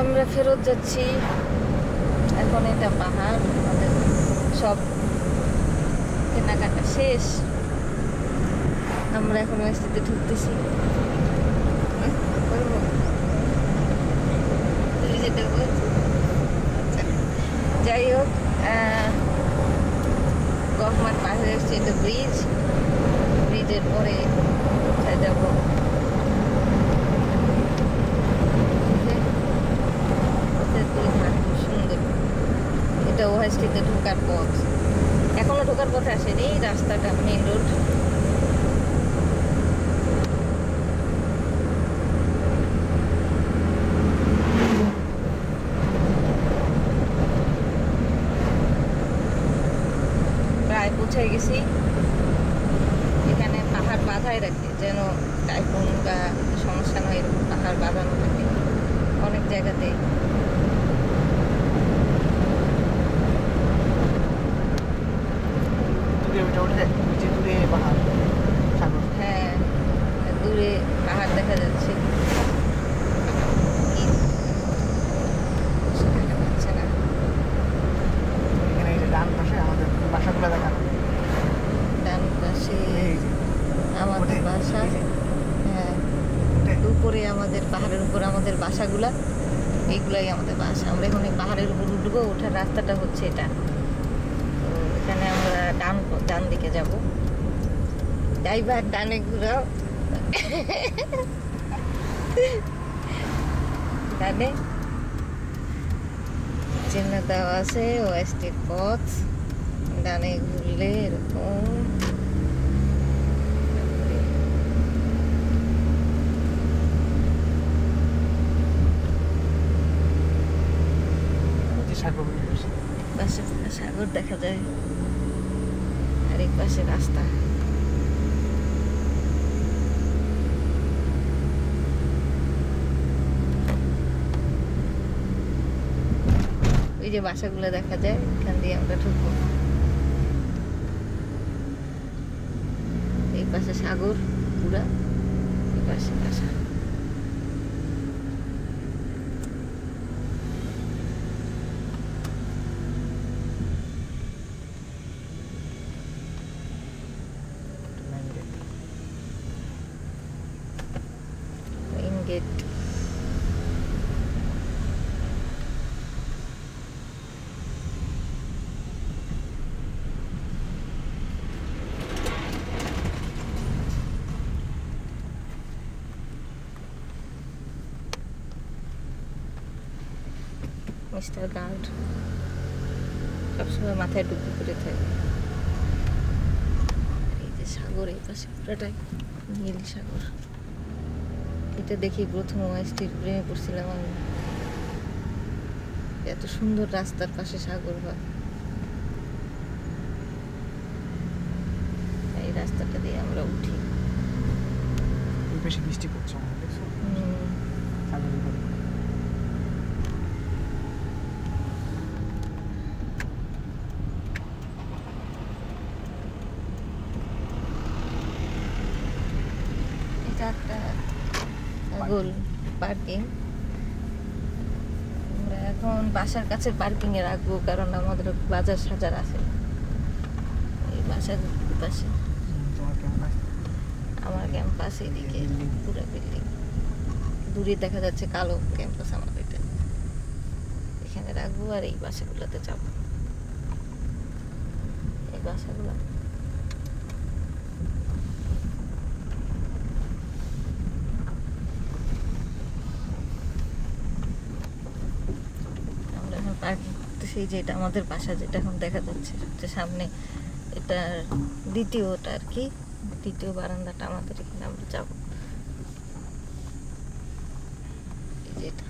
আমরা ফেরত যাচ্ছি। এখন এটা পাহাড়, আমাদের সব কেনাকাটা শেষ। আমরা এখন ওয়েস্টিতে ঢুকতেছি। যেটা বলছি, যাই হোক, গহমার পাশে এসছে এটা ব্রিজের পরে যাব। সুন্দর, এটা ওয়েস্টিতে ঢোকার পথ। এখনো ঢোকার পথে আসেনি, রাস্তাটা মেইন রোড। প্রায় পৌঁছে গেছি। এখানে পাহাড় বাঁধাই রাখে, যেন টাইফুন বা সমস্যা নয়, এরকম পাহাড় বাঁধানো থাকে অনেক জায়গাতে। হ্যাঁ, দূরে পাহাড় দেখা যাচ্ছে। ডান পাশে আমাদের বাসাগুলো দেখানো, ডান পাশে আমাদের বাসা। হ্যাঁ, উপরে আমাদের পাহাড়ের উপরে আমাদের বাসাগুলা, এইগুলাই আমাদের বাসা। আমরা এখন এই পাহাড়ের উপর উঠবো, ওঠার রাস্তাটা হচ্ছে এটা। তো এখানে আমরা ডান দিকে যাব। ড্রাইভার ডানে ঘুরাও, ডানে চিহ্ন দেওয়া আছে ওয়েস্টের পথ। ডানে ঘুরলে এরকম পাশে সাগর দেখা যায়, আর এক পাশে রাস্তা। ওই যে বাসাগুলো দেখা যায়, এখান দিয়ে আমরা ঢুকবো। এই পাশে সাগর পুরা, এই পাশে বাসা। Main gate. মিস্টার গার্ড সবসময় মাথায় টুপি করে থাকে। এই যে সাগর, এই পাশে পুরাটাই নীল সাগর। এটা দেখি প্রথম ওয়েস্টের প্রেমে পড়ছিলাম আমি। এত সুন্দর রাস্তার পাশে সাগর হয়। এই রাস্তাটা দিয়ে আমরা উঠি। বেশি বৃষ্টি পড়ছে এটা একটা গোল পার্কিং। আমরা এখন বাসার কাছে পার্কিং এ রাখবো, কারণ আমাদের বাজার সাজার আছে এই বাসার পাশে। আমার ক্যাম্পাস এদিকে পুরো বিল্ডিং, দূরে দেখা যাচ্ছে কালো ক্যাম্পাস আমার এটা। এখানে রাখবো আর এই বাসাগুলোতে যাব। এই বাসাগুলো আমরা এখন পার্কিং করতেছি। যেটা আমাদের বাসা, যেটা এখন দেখা যাচ্ছে সবচেয়ে সামনে, এটা দ্বিতীয়টা আর কি, দ্বিতীয় বারান্দাটা আমাদের। এখানে আমরা যাবো, যেটা